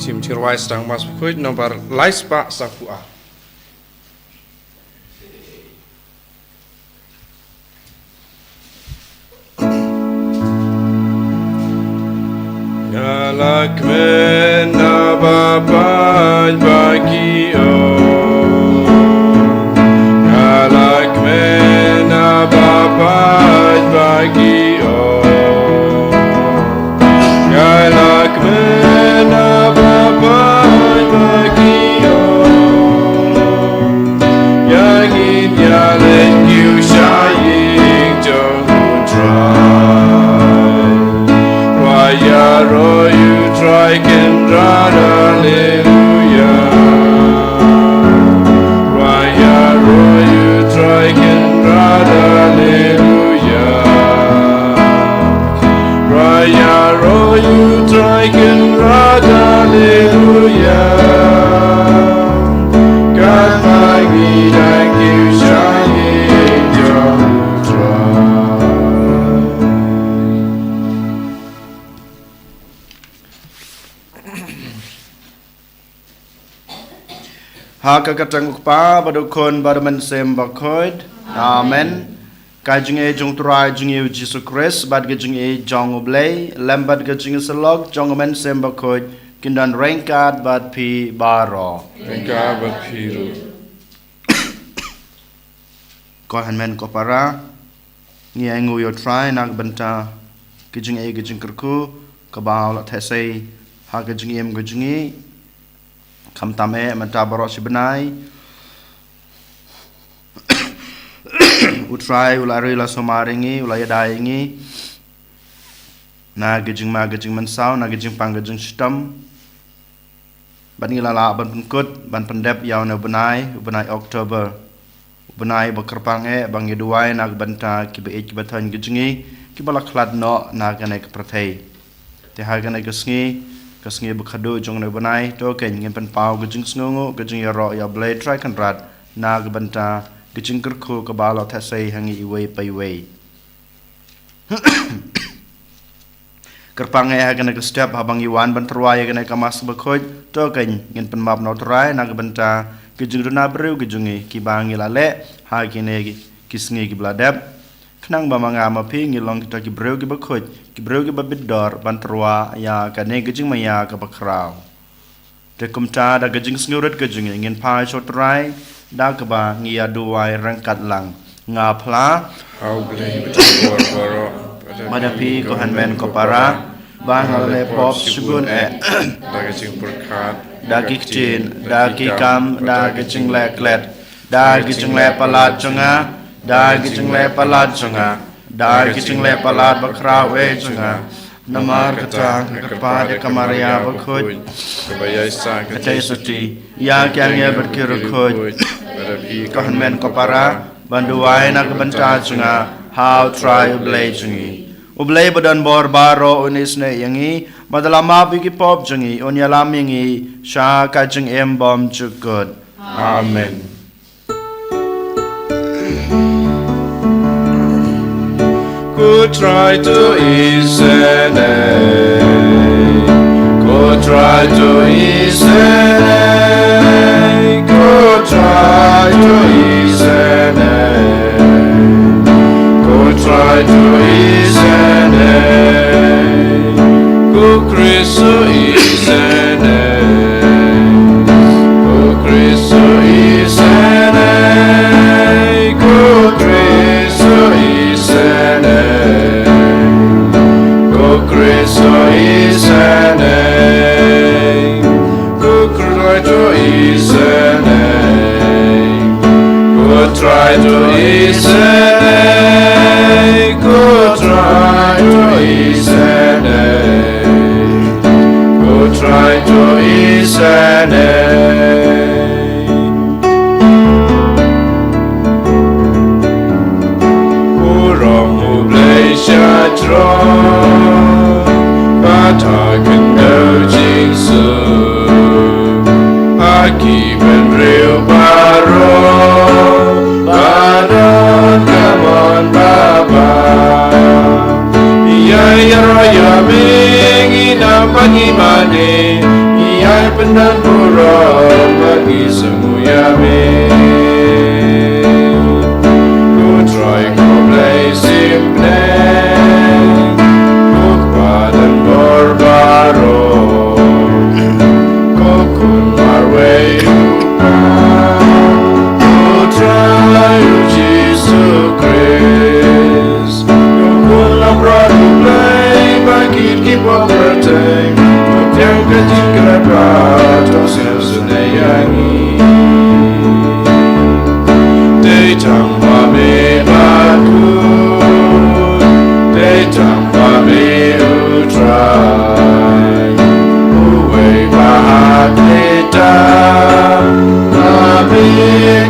Tim tirwai sedang mas Bakhuid nomor Lait-ïa Sapua. Galak mena babai bagi galak mena babai bagi galak mena babai bagi yang yalet you shining don't try Yaro you try can run hallelujah Yaro you try can run hallelujah Yaro you try can run hallelujah God my need thank you shining don't try Haka katang pa badukon badaman sem Bakhuid. Amen. Kajing e jong turai jing e Jesus Christ bad kajing e jong oblay lambad kajing selog jong men sem Bakhuid kindan rengkat bad pi baro. Rengkat bad pi ru. Ko han men ko para ngi angu yo try nak benta kajing e kajing kerku kabaw la thesai ha kajing em kajing e Kam tame mata barok si benai utrai ulari la somaringi ulaya daingi na gejing ma gejing mensau na gejing pang gejing sistem ban ngila ban pengkut ban pendep yaw na benai Oktober benai bakerpange bang yeduai na banta kibe kibatan gejingi kibala klad no na gane keprathai te ha gane kesngi Kasngi bukhadu jong na banai to ken ngin pan pau gejing sngongo gejing yaro ya blade try kan rat na gbanta gejing kerku kabalo thasai hangi iwei pai wei kerpange ha gana ke step habang iwan ban terwai gana kamas Bakhuid to ken ngin pan map no trai na gbanta gejing runa brew gejungi kibangi lale ha kine kisngi gibladap Kenang bamanga mapi ngilong kita kibreu ki Bakhuid kibreu ki babidor banterwa ya kane gejing maya ka bakrau te kumta da gejing sngurat gejing ngin pa chotrai da ka ba ngia duwai rangkat lang nga phla au glei betor baro madapi ko hanmen ko para bang le pop sugun da gejing perkat da kichin da kikam da gejing leklet da gejing le palat chunga Da gijing le palat junga, da gijing le palat bakrau e junga, namar kata kepada kamaria Bakhuid, kebayai sa kata suci, ya kyang ya berkirukut, kohanmen kopara, banduai nak benta junga, how try ublay jungi, ublay badan bor baro unis ne yangi, madalama bigi pop jungi, unyalamingi, sha kajing embom cukut, amen. Go try to isene Go try to isene Go try to isene Go try to isene Go Kristo isene Go Kristo isene Go Kristo isene Kristo isene Go try to isene Go try to isene Go try to isene Go try to isene Urong ublay siya Bata kendo jingsu Aki benreu baro Badan kamon baba Iya ya raya mingi nampak imane Iya pendan purong bagi semuyami. Ku troy ku play simpleng, ku padan borbaro, ku kun marway upang, ku troy Jesus Christ, ku kun labrar ku play bagi kipok berteng, ku tiang kajing kerat tos yang senayangi. Datang kami Bakhuid, datang kami utrai, uwe bahat datang, kami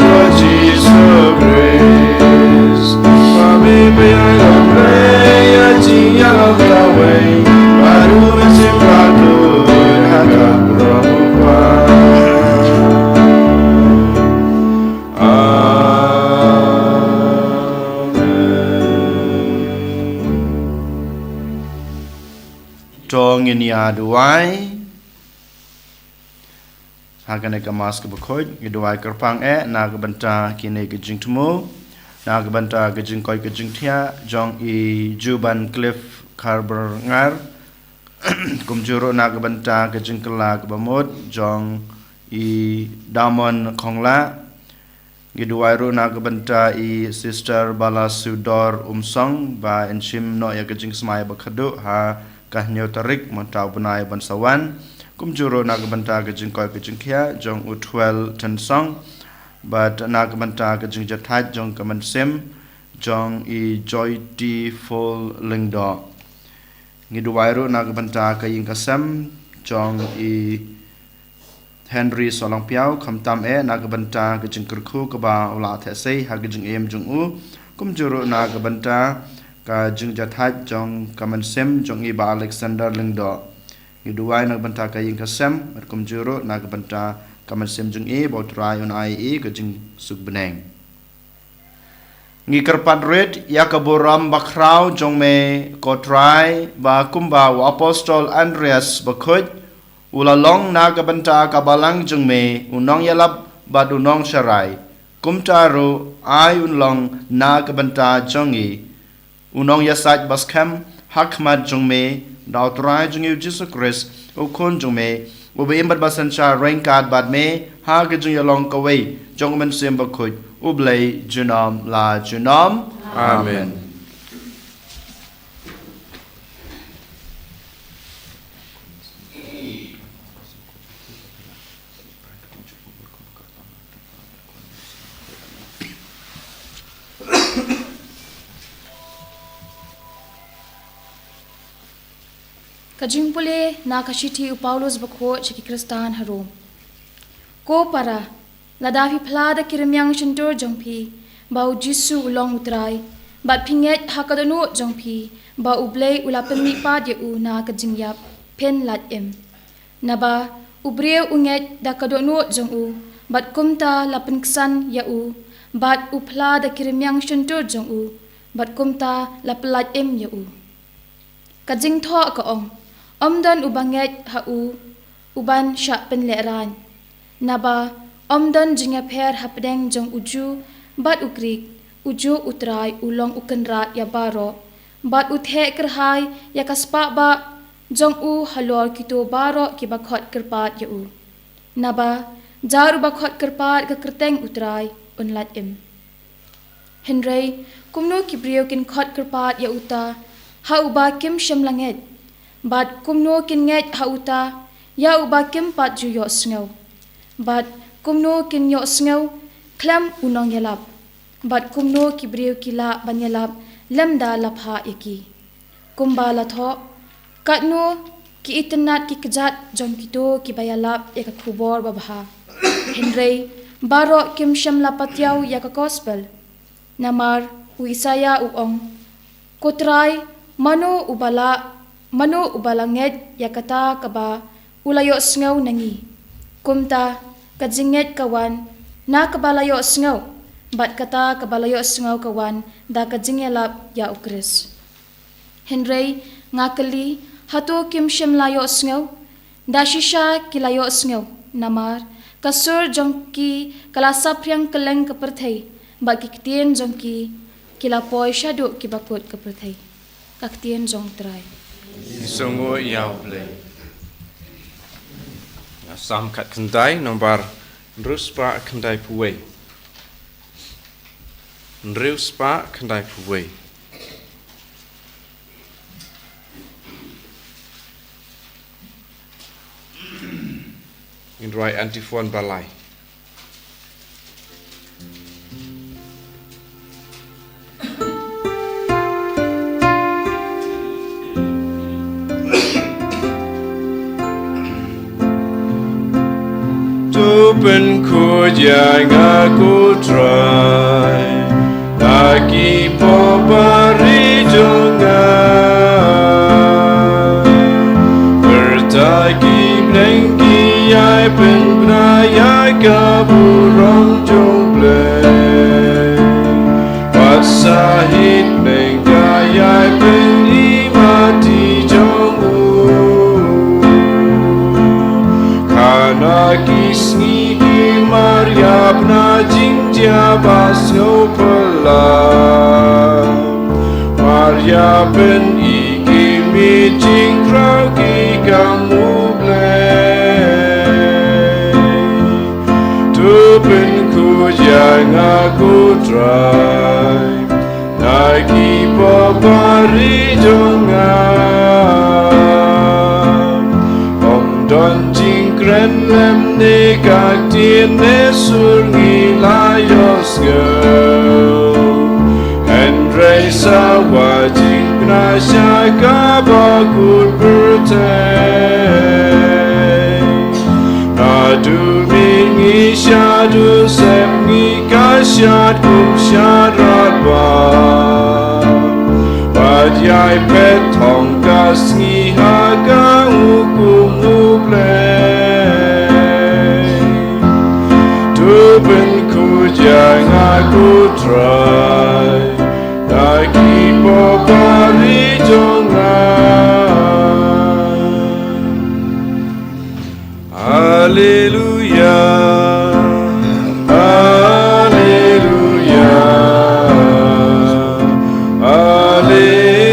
ke Jesus Christ, kami bilang playa jiang kawai, baru mesin Bakhuid hakak berubah. Tong ini aduai hakan ekamas ke Bakhuid aduai kerpang na kebenta kini kejing temu na kebenta kejing koi kejing tia jong I juban cliff carber ngar kumjuro na kebenta kejing kela kebamut jong I damon kongla giduai ru na kebenta I sister bala sudor umsong ba enshim no ya kejing semai bakadu ha kahnyo tarik montau benai bansawan kumjuro na kebenta kejing koi kejing kia jong U12 tensong but na kebenta kejing jatat jong kemensim jong I joy di full lingdo ngiduwairu na kebenta kaying kasem jong I Henry solong piao kamtam na kebenta kejing kerku keba ula thesei ha kejing em jong u kumjuro na kebenta ka jing jatat jong kamansim jong iba Alexander lingdo iduai nak benta ka ying kasem kum juro nak benta kamansim jong I botrai on IE ka jing sugbeneng ngi kerpat red yakaburam bakrau jong me kotrai ba kumba wa apostol Andreas Bakhuid ulalong na ka benta kabalang jong me unong yalap bad unong sharai kumtaru ai unlong na ka benta jong I unong yasaj baskem hakmat jong me dautrai jong Jesus Christ ukun jong me ube imbat basancha rengkat bad me ha ke jong yalong kawai jong men sim Bakhuid ublei junam la junam amen. Kajing pule na kashiti Paulus Bakhuid chiki Kristan harum. Ko para ladafi plada kirimyang shentur jongpi bau jisu ulong utrai bat pinget hakadonu jongpi ba ublei ulapen mipa dia u na kajing yap pen lat em naba ubreu unget dakadonu jong u bat kumta lapen ksan ya u bat upla da kirimyang shentur jong u bat kumta lapelat em ya u kajing tho ka omdan ubanget ha u uban sha pen leran naba omdan jinga pher hapdeng jong uju bat ukrik uju utrai ulong ukenra ya baro bat uthe kerhai ya kaspa ba jong u halor kito baro ki bakhot kerpat ya u naba jaru bakhot kerpat ka kerteng utrai unlat em henry kumno ki brio kin khot kerpat ya uta ha uba kim shamlanget bat kumno kin nget ha uta ya uba kim pat ju yo sngo bat kumno kin yo sngo klam unong yalap bat kumno ki brio kila banyalap lamda lapha yaki kumbala tho katno ki itnat ki kejat jong kito ki bayalap ya ka khubor babha henry baro kim shamla patyau ya ka gospel namar uisaya uong kotrai mano ubalanget yakata kaba ulayo sngaw nangi kumta kajinget kawan na kabalayo sngaw bat kata kabalayo sngaw kawan da kajingelap ya ukris henry ngakali hato kim shimlayo sngaw Dashisha kilayo sngew namar kasur jongki kala sapriang keleng keperthai bagi kitien jongki kila poi shadu ki bakut keperthai kaktien jong trai Isongo iau Palei. Sam kat kendai nomor ruspa kendai puwe. Ruspa kendai puwe. In right antiphon balai. Tupen ku jangan ku try lagi popari jangan bertagi lengki ai pen benaya kaburong jomble pasahit lengkaya pen imati jomu karena Sngi Maria pna jingja basno pelam Maria pen iki mi jingkrau ki kamu blay tu pen ku jangan aku try lagi popari jangan om don jingkren lem ni kak tien ne surgi layos go Andre sawa jing nasya ka bakut bertay Nadu mingi syadu semngi kasyat kum syarat ba Padjai pet hong kasngi haga hukum ublay Tupen ku jangan ku try lagi popari jangan Haleluya Haleluya Haleluya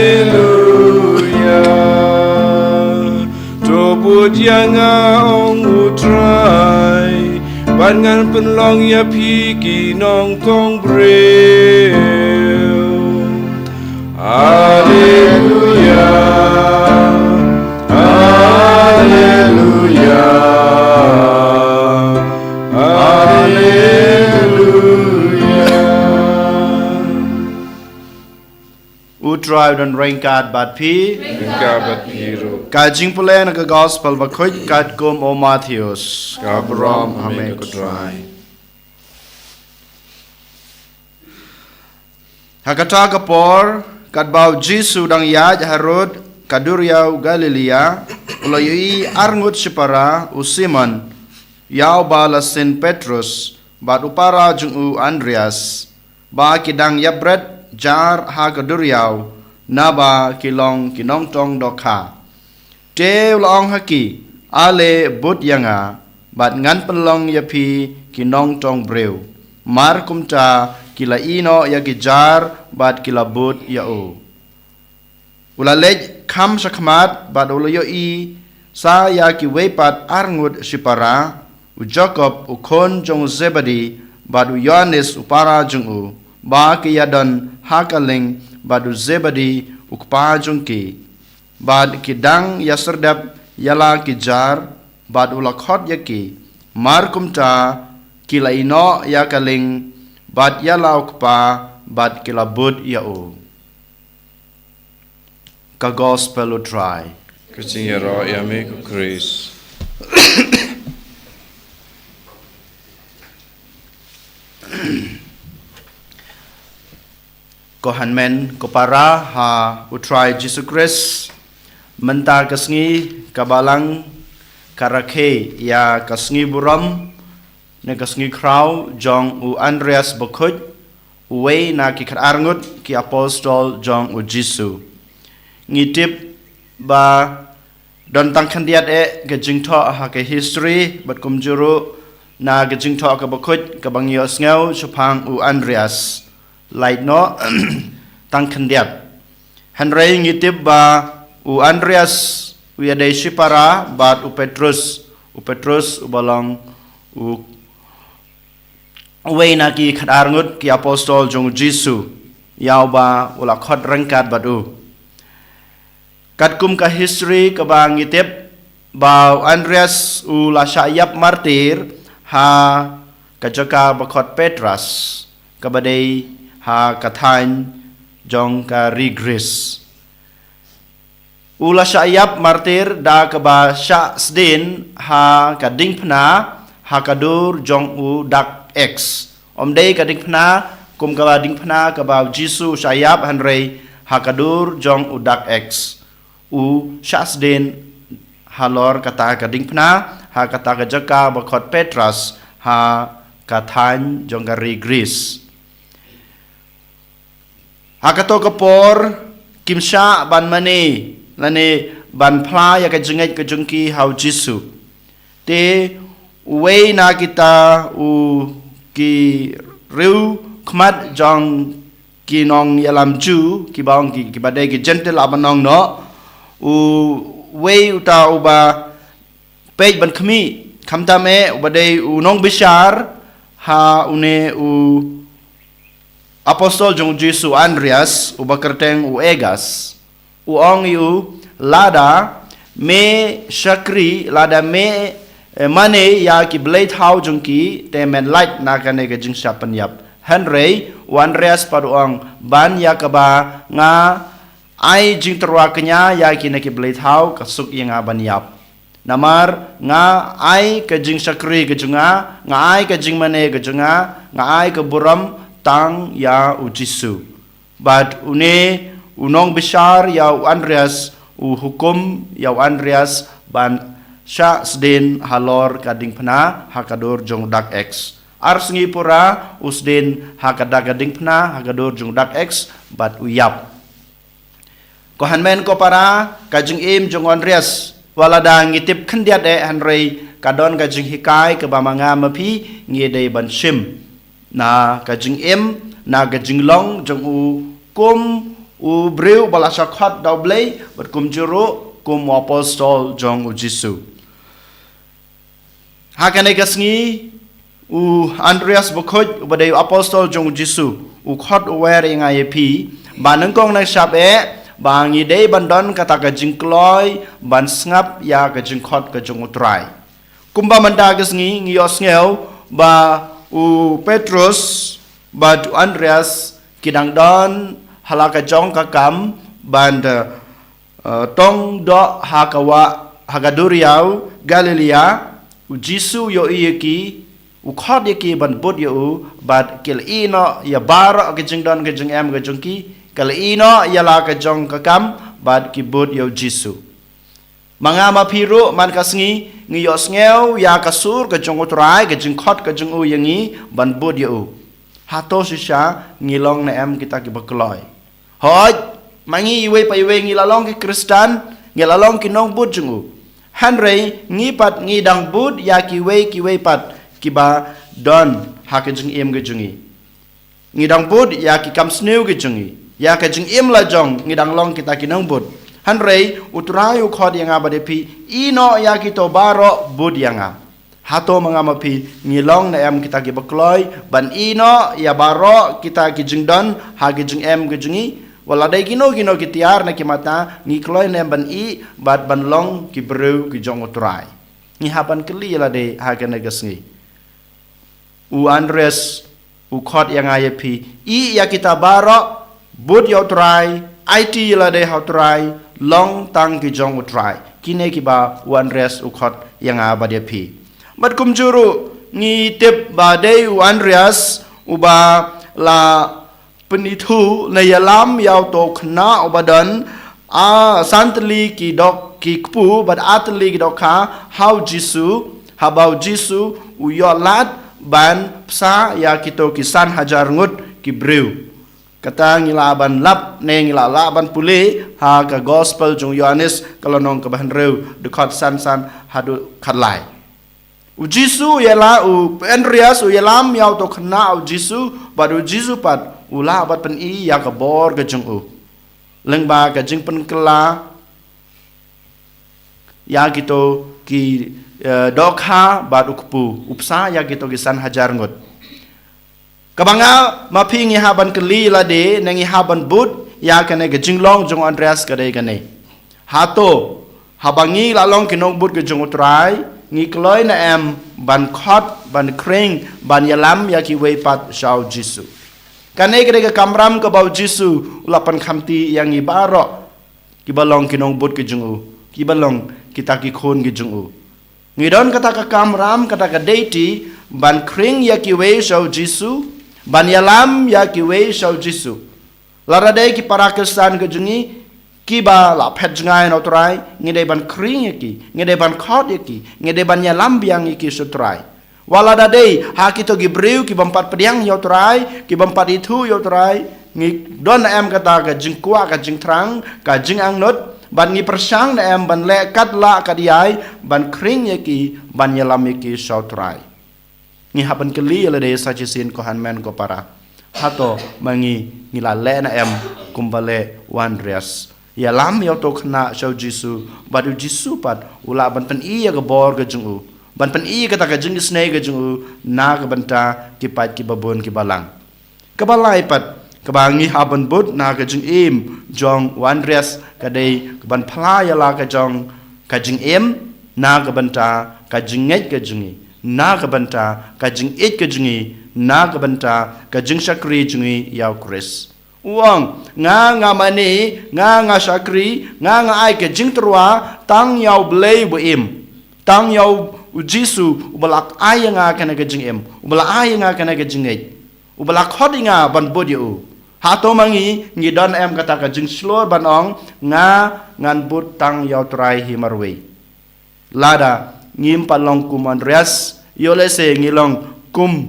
Tobut jangan ong utrai Bangan penlong ya pigi nong tong breu Haleluya Haleluya Haleluya Utrai dan rengkat bat pi Kabat biru Kajing Palei na gospel Bakhuid kat kum o Matthews Kabram ame kutrai Hakata kapor kat bau Jisu dang yaj Herod kaduriau Galilea ulayui arngut sipara u Simon yau bala Saint Petrus bat upara jung u Andreas ba kidang yabret jar ha kaduriau naba kilong kinong tong dokha te long haki ale but yanga bat ngan pelong yapi kinong tong breu mar kumta kila ino ya gijar bat kila but ya o ulalej kham sakmat bat ulayo i sa ya ki wepat arngut sipara u Jacob u kon jong Zebedi bat u Yohanes upara jong u ba ki yadon hakaling bat u Zebedi u kpa jong ki bad kidang yaserdap yala kijar bad ulakhot yaki markumta kila ino yakaling bad yala ukpa bad kila bud yao ka gospel utrai Kucing ya roh ya me ku Chris Kohanmen kopara ha utrai Jesus Christ mentar kasngi kabalang karakhe ya kasngi buram ne kasngi kraw jong u Andreas Bakhuid uwe na ki arngut ki apostol jong u Jisu ngitip ba don tang khandiat ke jingtho ha ke history bat kum juru na ke jingtho ke Bakhuid ke bangio Sngi chupang u Andreas light no tang khandiat Henry ngitip ba u Andreas u ya dei shipara bat u Petrus u balong u way na ki khadar ngut ki apostol jong Jisu yaw ba ula khot rangkat bat u kat kum ka history ka ba ngitip ba Andreas u la syayap martir ha ka jaka bakot Petras ka badai ha kathain jong ka rigris u la syayap martir da ka ba sya sdin ha ka ding phna ha ka dur jong u dak x dei ka ding phna kum ka ba ding phna ka ba Jisu syayap hanrei ha ka dur jong u dak x u syasden halor kata kading pna ha kata kajaka bakot Petras ha kathan jonggari Gris ha kato kapor kimsha ban mani lane ban phla ya ka jingai ka jungki hau Jisu te we na kita u ki riu khmat jong ki nong yalam ju ki bang ki badai ki gentle abanong no u way uta uba page ban khmi khamta me ubadei u nong bishar ha une u apostol jong Jisu Andreas uba kerteng u egas u ong yu lada me shakri lada me mane ya ki blade how jong ki te men light na kane ga jing shapan yap Henry u Andreas paduang ban ya kaba nga ai jing terwa kenya ya kina ki blade how kasuk yang aban yap namar nga ai ka jing sakri ka junga nga ai ka jing mane ka junga nga ai ka buram tang ya u Jisu but une unong bishar ya u Andreas u hukum ya u Andreas ban sya sden halor kading phna hakadur jong dak x Sngi pura usden hakadak kading phna hakadur jong dak x but u yap ko hanmen ko para kajing im jong Andreas walada ngitip khandiat hanrei kadon kajing hikai ke bamanga mapi ngidei ban sim na kajing im na kajing long jong u kum u breu balasa khat doblei bat kum juru kum apostol jong u Jisu hakane kasngi u Andreas Bakhuid ubadei apostol jong u Jisu u khat wer ingai pi baneng kong na sap bangi dei bandon kata ka jingkloi ban sngap ya ka jingkhot ka jong utrai kumba manda ka sngi ngiyos ngeu ba u Petrus ba tu Andreas kidang don halaka jong ka kam band tong do hakawa hagaduriau Galilea u Jisu yo yeki u khot yeki ban bot yo bat kel ino ya bar ka jingdon ka jing em ka jongki kali ino yala ka jong kakam bad kibut yo Jisu mga mapiru man kasngi ngiyos ngeu ya kasur ka jong utrai ka jing khot ka jong u yangi ban bud yo hato sisha ngilong na em kita ki bakloi hoj mangi iwe pa iwe ngilalong ki Kristan ngilalong ki nong bud jong u hanrei ngipat ngidang bud ya ki we pat kiba don ha ka jing em ka jongi ngidang bud ya ki kam sneu ka jongi ya ka jing im la jong ngidang long kita kinang bud hanrei utrayu khod yang abadepi ino ya kito baro bud yang hato mga mapi ngilong na em kita ki bakloi ban ino ya baro kita ki jing don ha ki jing em ki jingi wala dai kino ki tiar na ki mata ngikloi na ban i bat ban long ki breu ki jong utrai ni hapan keli la de ha ka nagasngi u Andreas u khod yang ayepi i ya kita baro bud yo try IT la de how try long tang ki jong try kine ki ba Andreas u khot yang aba de pi mat kum juru ngi tip ba de Andreas u ba la penitu na yalam yaw to khna obadan a santli ki dok ki kpu but atli ki dokha how Jisu habau Jisu u yo lat ban psa ya kito kisan hajar ngut ki breu kata ngila ban lap ne ngila la ban puli ha ka gospel jong Yohanes kalau nong ka ban reu de khot san hadu khatlai u Jisu yela u Andreas u yelam yaw to khna u Jisu badu Jisu pat u la bat pen I ya ka bor ka jong u leng ba ka jing pen kala ya gitu ki dokha badu kupu upsa ya gitu ki san hajar ngot kabanga mapingi haban keli lade nengi haban bud ya kane ke jinglong jong Andreas kade kane hato habangi lalong kinong bud ke jong utrai ngi kloi na em ban khot ban kring ban yalam ya ki wei pat shau Jisu kane kade ke kamram ke bau Jisu ulapan khamti yang ibaro ki balong kinong bud ke jong u ki balong kita ki khon ke jong u ngidon kata ka kamram kata ka deiti ban kring ya ki wei shau Jisu ban yalam ya ki wei shau Jisu lara dei ki para Kristen ke jungi ki ba la phet ngai no trai ngide ban kring ki ngide ban khot ki ngide ban yalam biang ki sutrai wala da dei ha ki to gibreu ki bampat pediang yo trai ki bampat itu yo trai ngi don em kata ka jing kwa ka jing trang ka jing ang not ban ngi persang na em ban le kat la ka diai ban kring ki ban yalam ki shau trai ngi haban keli ala de sajisin ko hanmen ko para hato mangi ngila le na em kumbale Andreas ya lam yo to khna shau Jisu badu Jisu pat ula ban pen I ya ga bor ga jung u ban pen I ka ta ga jing Sngi ga jung u na ga banta ki pat ki babon ki balang ka balai pat ka bangi haban bud na ga jing im jong Andreas ka dei ka ban phla ya la ka jong ka jing em na ga banta ka jing ngai ka jungi na ka banta ka jing it ka jungi na ka banta ka jing shakri jungi yaw Chris uang nga mani nga shakri nga ai ka jing trwa tang yaw blei bu im tang yaw Jisu ubalak ai nga kana ka jing em ubala ai nga kana ka jing it ubalak hodinga ban bodi u hato mangi ngidon em kata ka jing slor ban ong nga ngan but tang yaw trai himarwe lada ngim palong kum Andreas yole se ngilong kum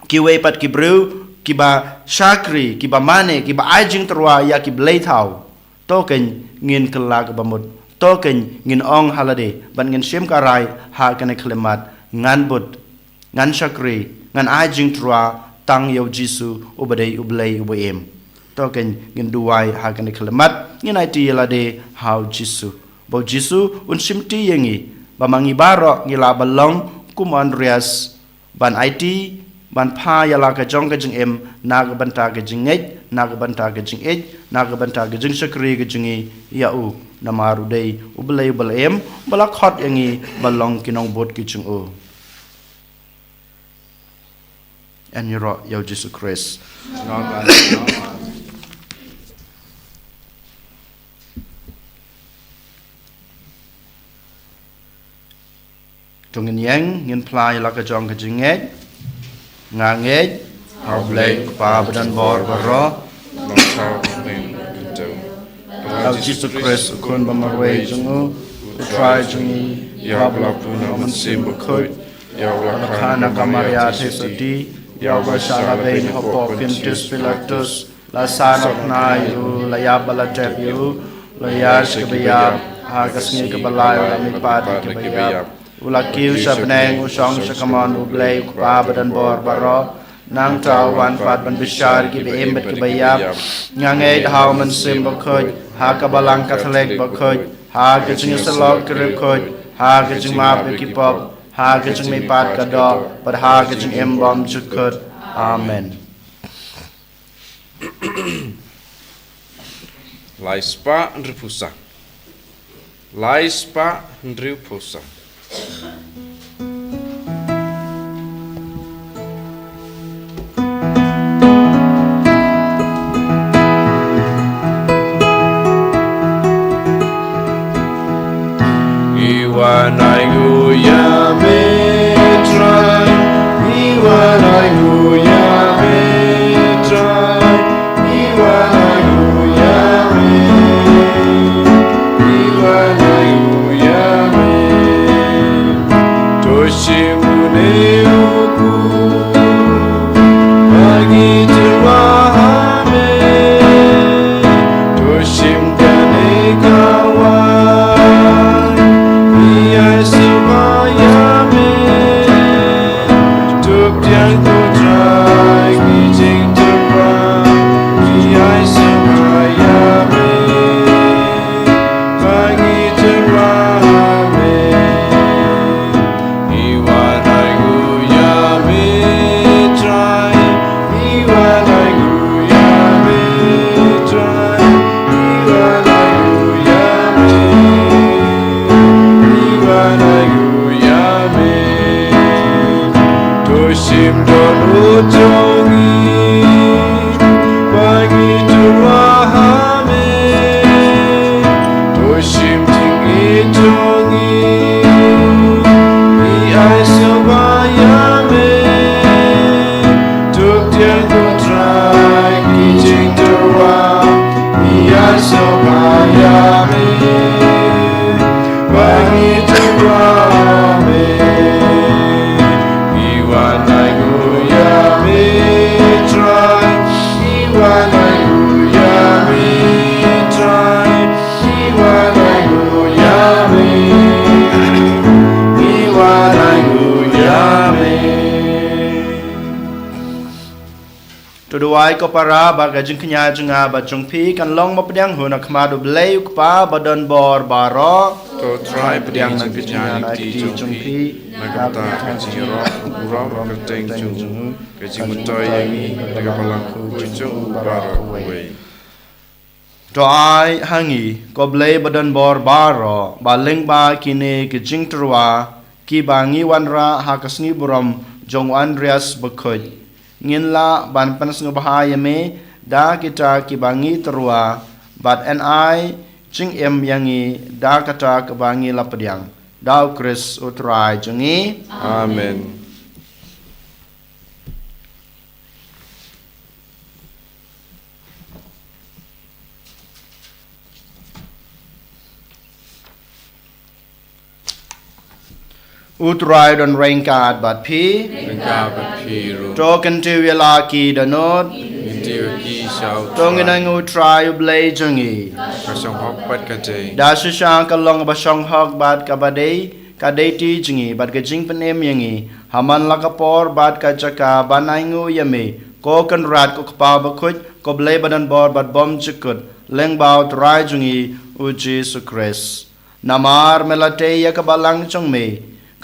kiwe pat kibreu kiba shakri kiba mane kiba ajing terwa ya ki blaithau token ngin kelag bamut token ngin ong halade ban ngin shem karai ha kana klemat ngan but ngan shakri ngan ajing terwa tang yo Jisu ubadei ublei ubaim token ngin duwai ha kana klemat ngin iti yalade how Jisu bo Jisu un simti yengi bamangi baro ngila balong kum Andreas ban IT ban pha yala ka jong ka jing em na ga banta ka jing ngej na ga banta ka jing ej na ga banta ka jing shakri ka jingi ya u na maru dei ublei bal em bala khot yangi balong kinong bot ki chung u and yoro yo Jesus Christ Tung yang ngin plai la ka jong ka jingej ngangej hablek pa badan bor baro long sao men kinto Lord Jesus Christ kun bamarwe jungu try jungi ya bla puna man sim Bakhuid ya bla kana kamaria tesoti ya ba shala bein hopo pintus pilatus la sanok na yu la ya bala yu la ya shkabaya ha kasni ka balay la mi pad ka baya ulakiu sabneng usong sakamon ublay pa badan bor baro nang tawan pat ban bishar ki be embet ki bayap ngangay dahaw man sim Bakhuid ha ka balang Catholic Bakhuid ha ka jing salok krip khod ha ka jing ma be ki pop ha ka jing me pat ka do but ha ka jing embom chukut amen Lai spa ndripusa Lai spa ndripusa Iwanaigu ya metrai Iwanaigu ya metrai Iwanaigu ya Iwanaigu ya Toshimune uku Bagi terwahame tungi Ni ai siêu ba ya me Tuk tiang ku trai Ki jing terwa Ni ai siêu ba ya me Wangi terwa me Iwan ai ku ya me try Iwan ai ku ya me try Iwan ai ku ya me Iwan ai ku ya me Tuduai ko para baga jing kenya junga ba jong pi kan long ma pediang hu na khma du blei uk pa badon bor baro To try pediang na jing kejang di di jong pi Nagata kejing ro kerteng jung kejing mutoy yangi daga palang kucung baro kuwei. to ai hangi ko blei badon bor baro ba leng ba kine ke jing trwa ki bangi wanra ha kasni buram jong Andreas Bakhuid ngin la ban panas ngabahaya me da kita ki bangi trwa bat ni jing yangi da kata ke bangi la pediang dau Chris utrai jungi Amen. utrai don rengkat bat pi Engkau berpiru. token tu wela ki danot Intiu ki sau. tonginang utrai blei jungi Kasong hopat kate. da shisha ka long ba shong hok bat ka badei ka deiti jingi bat ka jing penem yangi haman la ka por bat ka chaka banaingu yame ko kan rat ko pa ba khut ko blei badan bor bat bom chikut leng baut rai jungi u Jesus Christ namar melate ya ka balang chong me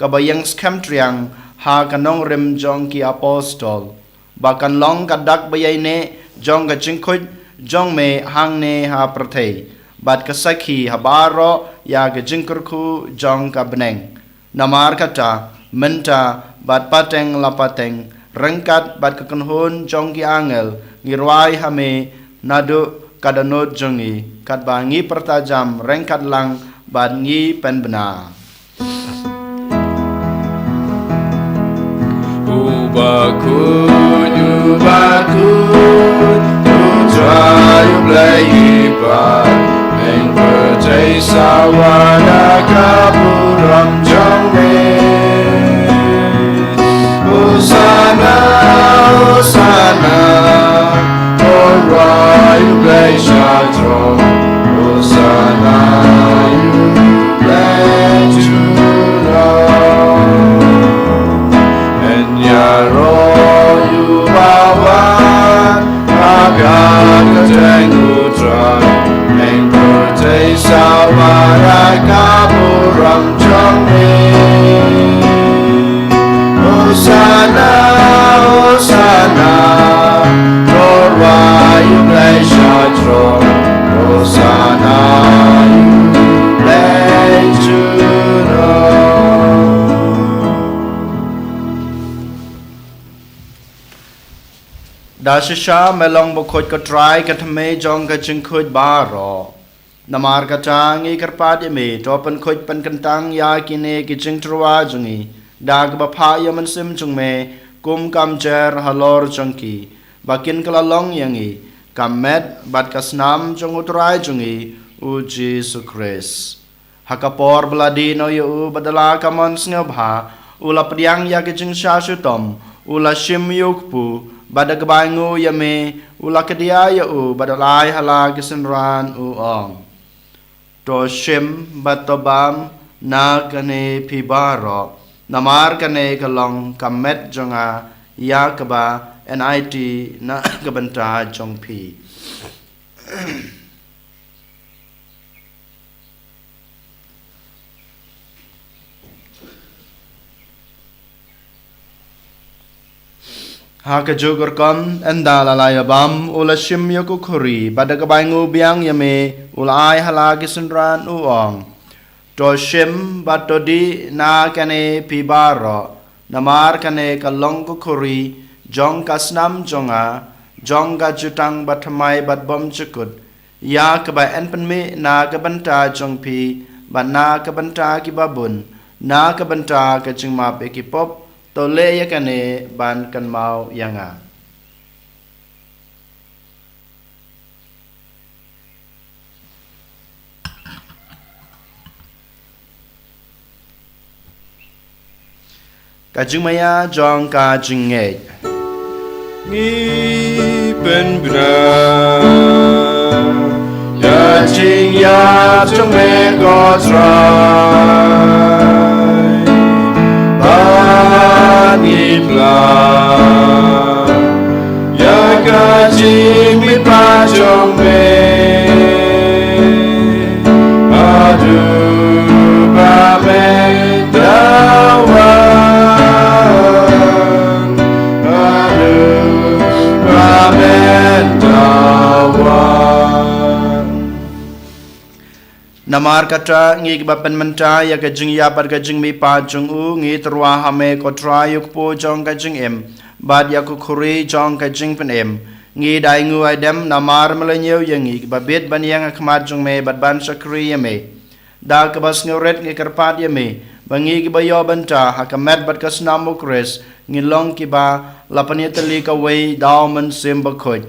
ka bayang skam triang ha kanong rem jong ki apostol bakan long ka dak bayai ne jong ka jing khut jong me hang ne ha prathei bat ka sakhi habaro ya ga jingkurku jong ka beneng namar kata menta bat pateng lapateng rengkat bat ka kanhun jong ki angel ngirwai hame nadu kadanot jongi kat bangi pertajam rengkat lang bat ngi pen bena Bakhuid, utrai blei ibat Meng percay sawana kapuram jong me Hosanna, Hosanna Alright, you blei shatro Hosanna, you blei churro Yaro you bawan agak kejeng utrai Meng percay sawara kapuram jong me Hosanna, Hosanna Torwa you blei shatro Hosanna you blei churro da shisha melong Bakhuid ka try ka thame jong ka jing khut baro namar ka tang i karpat me topan khut pan kantang ya kine ki jing trwa jungi dag ba pha yaman sim jung me kum kam jer halor jongki bakin kala long yangi kamet bat kasnam jong utrai jungi u Jesus Christ hakapor bladi no yu badala kamon sngebha ula pdiang ya ki jing sha shutom ula shim yukpu badak bangu yame ula kedia ya u badalai hala kisenran u ong to shim batobam na kane pibaro namar kane kalong kamet jonga ya kaba nit na kabanta jong pi Haka jogur kam enda lalaya bam ula shim yoku khuri badak bangu biang yame ula ai hala kisenran uong to shim batodi na kane pibaro namar kane kalong ku khuri jong kasnam jonga jong ga jutang batmai bat bom chukut ya kaba en penme na kabanta jong pi ban na ka banta ki babun na ka banta ka jing ma pe ki pop to le ya kane ban kan mau yanga ka jing maya jong ka jing nge Ngi pen bra ya jing ya jong me go try ba ni pla ya ka jing mi pa jong me adu ba me da wa Namar kata ngi bapen menta ya ka jing ya par ka jing mi pa jung u ngi terwa hame ko tra yuk po jong ka jing em bad ya ku khuri jong ka jing pen em ngi dai ngu ai dem namar melenyeu yang ngi babet ban yang khmat jong me bad ban sakri ya me da ka bas ngoret ngi karpat ya me bangi ki bayo banta hakamet bad ka snam ukres ngi long ki ba lapani tali ka wei daw man sem bakhoj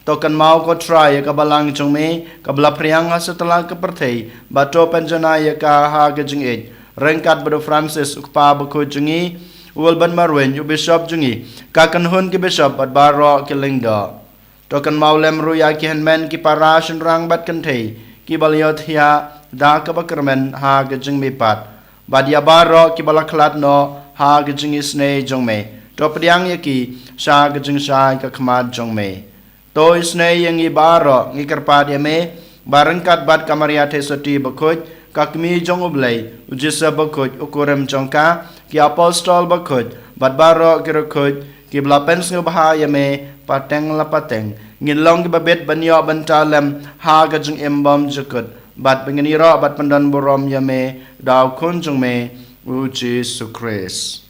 tokan mau ko try ka balang jong me ka bla priang setelah ke perthei bato penjana ya ka ha ke jing e rengkat bado Francis ukpa bako jungi ul ban marwen yu bishop jungi ka kan hun ki bishop at baro ki lingda tokan mau lem ru ya ki henmen ki parashin rang bat kan thei ki balyot ya da ka bakrmen ha ke jing me pat bad ya baro ki balaklat no ha ke jing isne jong me to priang ya ki sha ke jing sha ka khmat jong me to isne yang i baro ngi karpat ya me barangkat bat kamaria the soti bakhoj kakmi jong oblai ujisa bakhoj ukurem jongka ki apostol bakhoj bat baro ki rakhoj ki blapens ngi bah ya me pateng la pateng ngin long ki babet banyo bantalem ha ga jong embom jukut bat bengini ro bat pandan borom ya me daw kun jong me uji sukres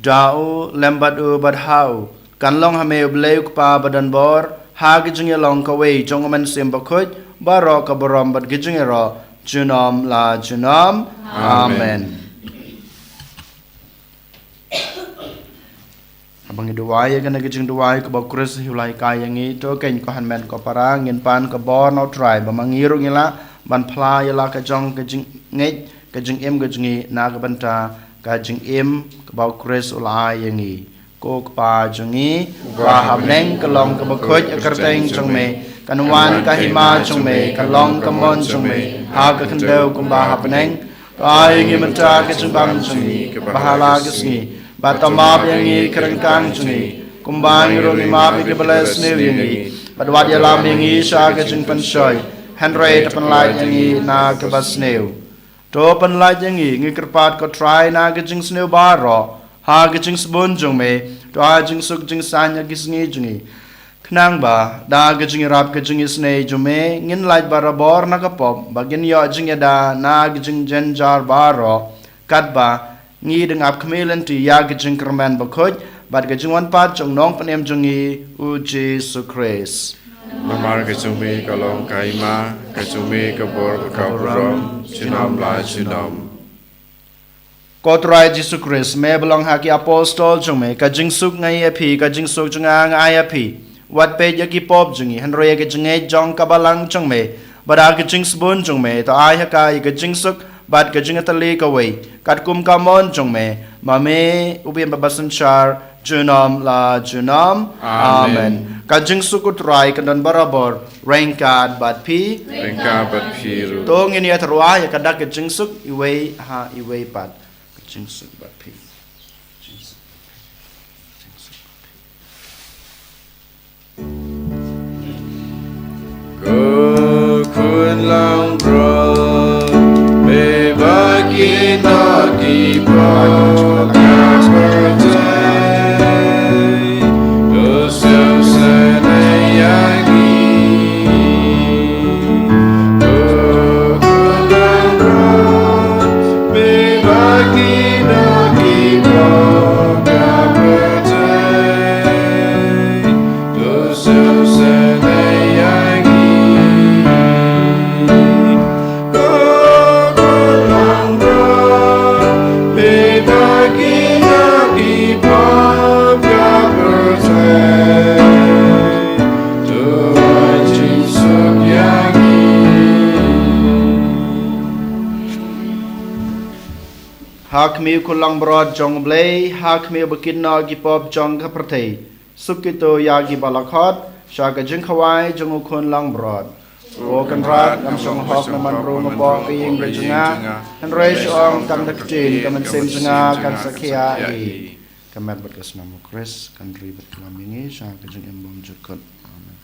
Dau lembat u bad hau kan long hame bleu pa badan bor ha gijing long ka wei jong man sim bakhoj baro ka borom bad gijing ro junom la junom amen abang duwai kan gijing duwai ka bakres hulai kayangi to ken ko hanmen ko parang ngin pan ka bor no try ba mangiru ngila ban phla yala ka jong ka jing ngej ka jing em ka jingi na ka banta ka jing em bao kres ulai yangi ko pa jungi wa hamneng kalong ka bakhoj akarteng chung me kanwan ka hima chung me kalong ka mon chung me ha ka khandeu kum ba hapneng ai ngi manta ka chung bang jungi bahala ka sngi batama yangi krangkang jungi kumbang ro ni ma bi ke balas ne yangi badwad ya lam yangi sha ka chung pan shoy henry pan lai yangi na ka bas neu to pan lai yangi ngi krpat ko try na ka jing sneu baro ha ga jing sbon jong me to ha jing suk jing sanya gis ngi jungi knang ba da ga jing rap ga jing isne jume ngin lai barabor na ka pop bagin yo jing da na ga jing jen jar baro kat ba ngi ding ap khmelen ti ya ga jing kerman ba khoj bad ga jing wan pat jong nong panem jungi u jesu christ Namar ka chumi kalong kaima ka chumi ka bor ka borom chinam la chinam Kotrai Jesu Christ me belong haki apostol jong me ka jing suk ngai api ka jing suk jong ngai api wat pe ya ki pop jungi hanro ya ka jing jong ka balang jong me bada ka jing sbon jong me to ai ha ka ka jing suk bad ka jing atali ka wei kat kum ka mon jong me ma me ubiem babasan char junom la junom amen ka jing suk utrai ka dan barabor rengkat bad pi Rengka bat phiru to ngin ya terwa ya ka dak ka jing suk iwei ha iwei pat jing suk bat pi Ko kun lang bro me bagi na ki bro gas birthday do so say yagi ko kun lang bro me bagi na ki bro gas birthday do so say hak mi kulang brod jong blay hak mi bukin no gi pop jong ka prate sukito ya gi balakhot sha ka jing khawai jong ukon lang brod o kan rat am song hok na man ro mo bo ki ing rejunga han reish ong kan dak tin kan sem junga kan sakhia e kamat bat kasnam Chris kan ribet kamingi sha ka jing embom jukot amen.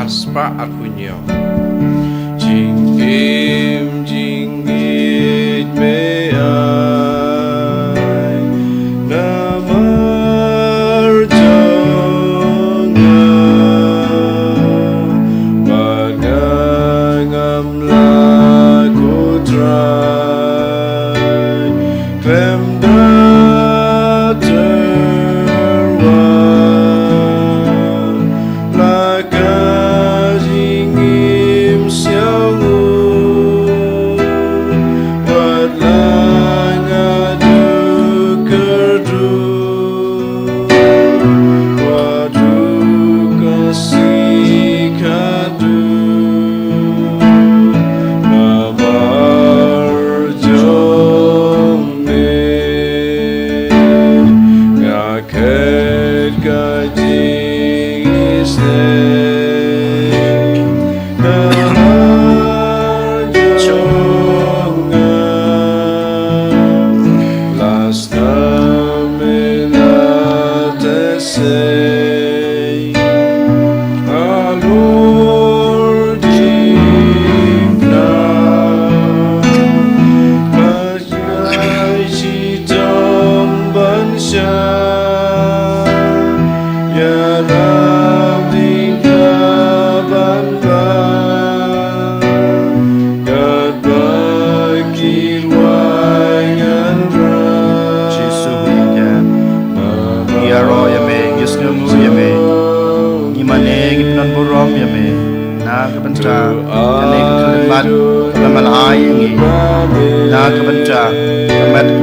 Aspa arhunyo jing it me ai namar jonga bagangam la kutrai klem Namar jong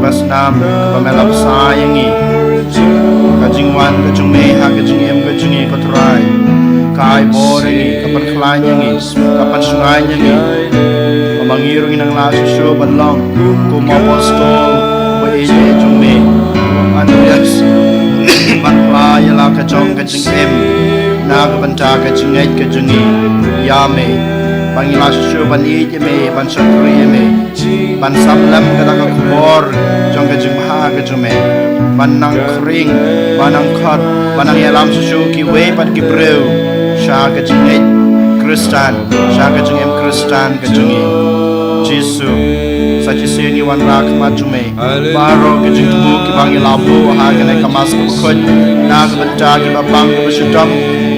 Bas Nam Pamelap Sayangi Kajing Wan Kajing Meha Kajing Em Kajing E Kotrai Kai Borengi Kapan Klanyangi Kapan Sunganyangi Mamangirong Inang Lasusyo Banlong Kum Apostol Baeye Jung Me Andreas Banpla Yala Kajong Kajing Em Nagabanta Kajing Ed Kajing E Yame Pangila Susyo Ban Ije Me Ban Sakri Me Ban Samlam Kadaka Kubor Jong Kajing Maha Kajing Me Ban Nang Kring Ban Nang Khot Ban Nang Yalam Susyo Ki We Pat Ki Breu Sha Kajing Ed Kristan Sha Kajing Em Kristan Kajing E Jisu Sachi Sengi Wan Rak Majume Baro Kajing Tubu Ki Bang Yalabu Ha Kane Kamas Kubukut Nag Banta Ki Babang Kubushutam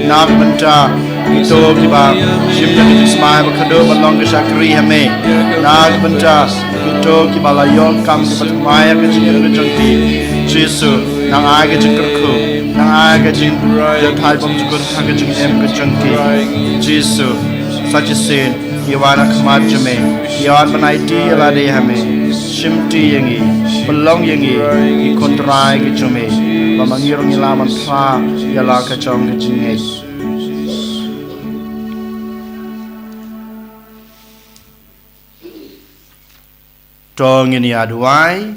Nag Banta Ito Kiba Shimta Kijismai Bakado Balong Kishakri Hame Nag Banta Ito Kiba Layon Kam Kibatmaya Kajing Kajangti Jisu Nang Ai Kajing Kerku Nang Ai Kajing Jatai Bom Jukut Kajing Em Kajangti Jisu Sachi Sen Yawana Kamajame Yawan Banaiti Yalade Hame Shimti Yangi Balong Yangi Ikontrai Kijume Mamangirong Ilaman Pla Yala Kajong Kajing Ej Tong ini aduai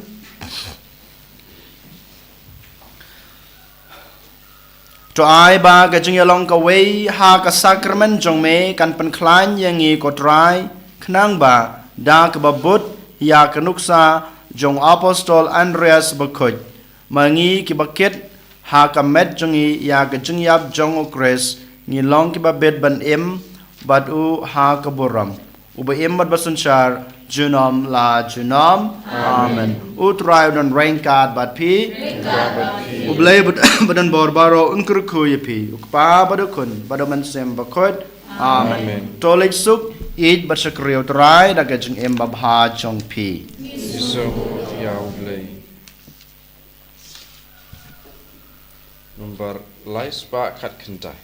To ai ba kajing yalong kawai ha ka sakramen jong me kan penklan yang i kotrai knang ba da kebabut ya kenuksa jong apostol Andreas Bakhuid mangi kibaket ha ka met jong i ya kajing yap jong okres ngilong kibabet ban em badu ha kaburam uba em bad basunchar Junam la junam amen utrai dan rainkat bat pi ublay badan borbaro unkurku yepi ukpa badukun badaman sem Bakhuid amen tolek suk id barsakri utrai da gajeng em babha jong pi so ya ublay number lai spa kat kendai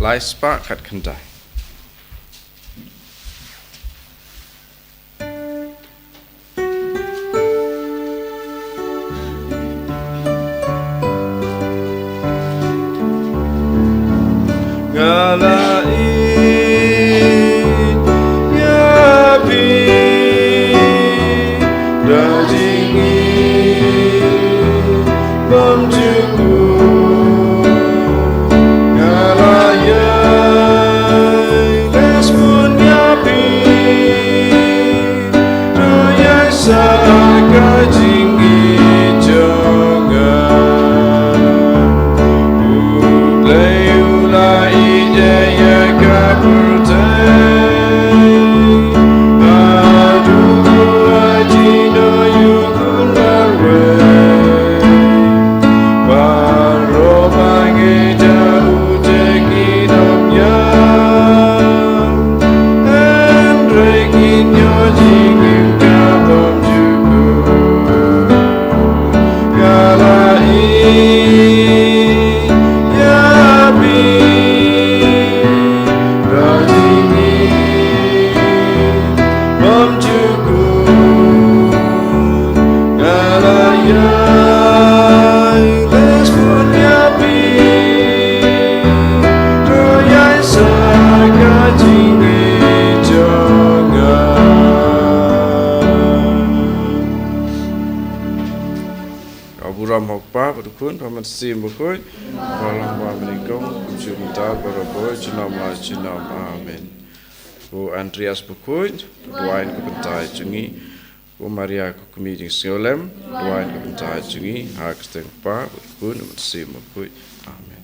lai spa kat kendai Sim Bakhuid, walang pamilikom, jumta baraboy, junam la junam, amen. Bu Andreas Bakhuid, duain ke bentai jungi, bu Maria ke meeting Singolem, duain ke bentai jungi, hak steng pa, Bakhuid, Sim Bakhuid, amen.